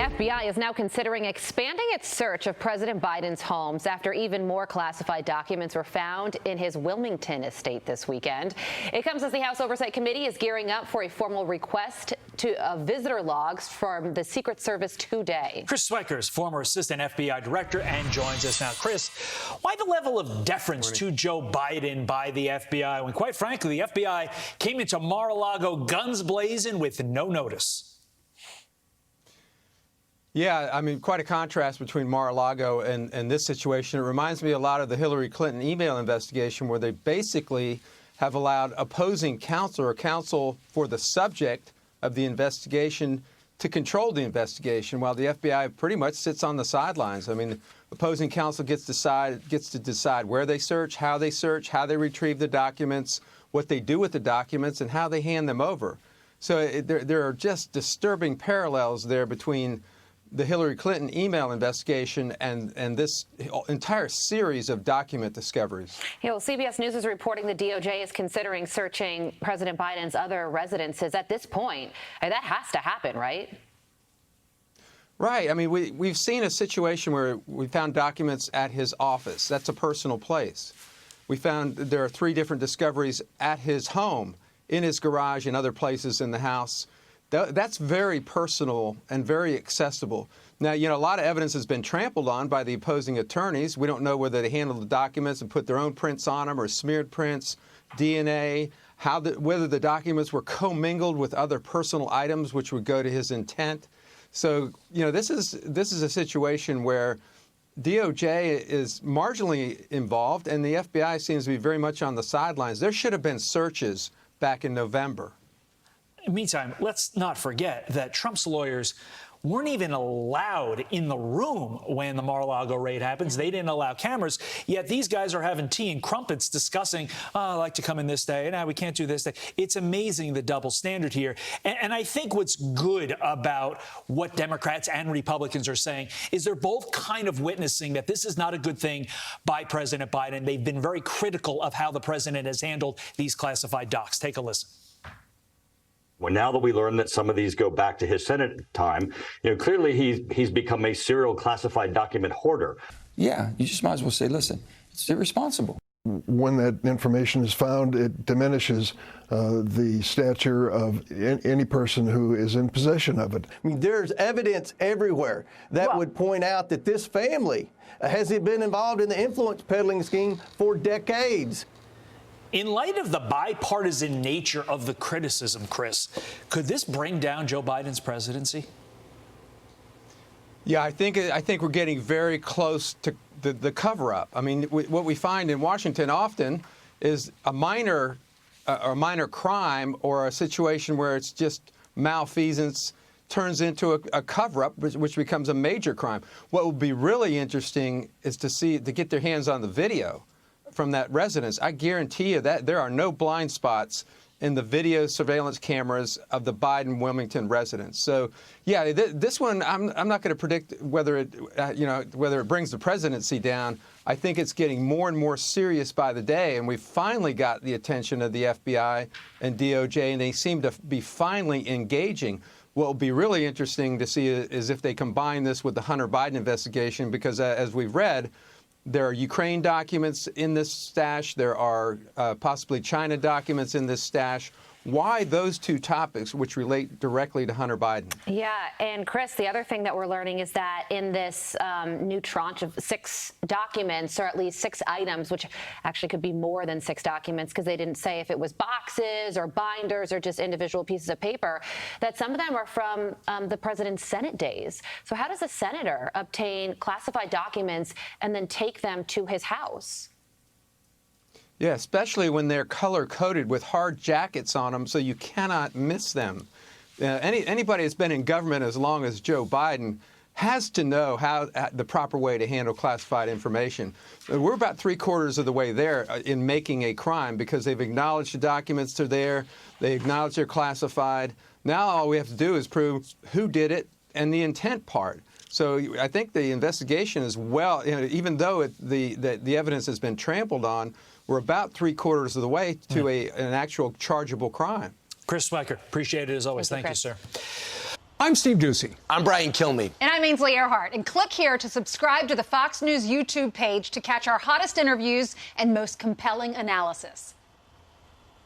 FBI is now considering expanding its search of President Biden's homes after even more classified documents were found in his Wilmington estate this weekend. It comes as the House Oversight Committee is gearing up for a formal request to visitor logs from the Secret Service today. Chris Swecker is former assistant FBI director and joins us now. Chris, why the level of deference to Joe Biden by the FBI when, quite frankly, the FBI came into Mar-a-Lago guns blazing with no notice? Yeah, I mean, quite a contrast between Mar-a-Lago and this situation. It reminds me a lot of the Hillary Clinton email investigation, where they basically have allowed opposing counsel or counsel for the subject of the investigation to control the investigation, while the FBI pretty much sits on the sidelines. I mean, opposing counsel gets to decide where they search, how they retrieve the documents, what they do with the documents, and how they hand them over. So there are just disturbing parallels there between the Hillary Clinton email investigation and this entire series of document discoveries. CBS News is reporting the DOJ is considering searching President Biden's other residences. At this point, that has to happen, right? Right. I mean, we've seen a situation where we found documents at his office. That's a personal place. We found there are 3 different discoveries at his home, in his garage, and other places in the house. That's very personal and very accessible. Now, a lot of evidence has been trampled on by the opposing attorneys. We don't know whether they handled the documents and put their own prints on them or smeared prints, DNA, whether the documents were commingled with other personal items which would go to his intent. So, this is a situation where DOJ is marginally involved and the FBI seems to be very much on the sidelines. There should have been searches back in November. Meantime, let's not forget that Trump's lawyers weren't even allowed in the room when the Mar-a-Lago raid happens. They didn't allow cameras, yet these guys are having tea and crumpets discussing, I like to come in this day, and we can't do this day. It's amazing the double standard here. And I think what's good about what Democrats and Republicans are saying is they're both kind of witnessing that this is not a good thing by President Biden. They've been very critical of how the president has handled these classified docs. Take a listen. Well, now that we learn that some of these go back to his Senate time, clearly he's become a serial classified document hoarder. Yeah, you just might as well say, listen, it's irresponsible. When that information is found, it diminishes the stature of any person who is in possession of it. I mean, there's evidence everywhere that would point out that this family has been involved in the influence peddling scheme for decades. In light of the bipartisan nature of the criticism, Chris, could this bring down Joe Biden's presidency? Yeah, I think we're getting very close to the cover-up. I mean, what we find in Washington often is a minor crime or a situation where it's just malfeasance turns into a cover-up, which becomes a major crime. What will be really interesting is to get their hands on the video from that residence. I guarantee you that there are no blind spots in the video surveillance cameras of the Biden Wilmington residence. So, yeah, this one I'm not going to predict whether it brings the presidency down. I think it's getting more and more serious by the day, and we've finally got the attention of the FBI and DOJ, and they seem to be finally engaging. What will be really interesting to see is if they combine this with the Hunter Biden investigation, because as we've read, there are Ukraine documents in this stash. There are possibly China documents in this stash. Why those 2 topics, which relate directly to Hunter Biden? Yeah, and Chris, the other thing that we're learning is that in this new tranche of 6 documents, or at least 6 items, which actually could be more than 6 documents because they didn't say if it was boxes or binders or just individual pieces of paper, that some of them are from the president's Senate days. So how does a senator obtain classified documents and then take them to his house? Yeah, especially when they're color-coded with hard jackets on them, so you cannot miss them. Anybody that's been in government as long as Joe Biden has to know how the proper way to handle classified information. We're about 3/4 of the way there in making a crime because they've acknowledged the documents are there, they acknowledge they're classified. Now all we have to do is prove who did it and the intent part. So I think the investigation is even though the evidence has been trampled on, we're about 3/4 of the way to an actual chargeable crime. Chris Swecker, appreciate it as always. Thank you, sir. I'm Steve Doocy. I'm Brian Kilmeade. And I'm Ainsley Earhart. And click here to subscribe to the Fox News YouTube page to catch our hottest interviews and most compelling analysis.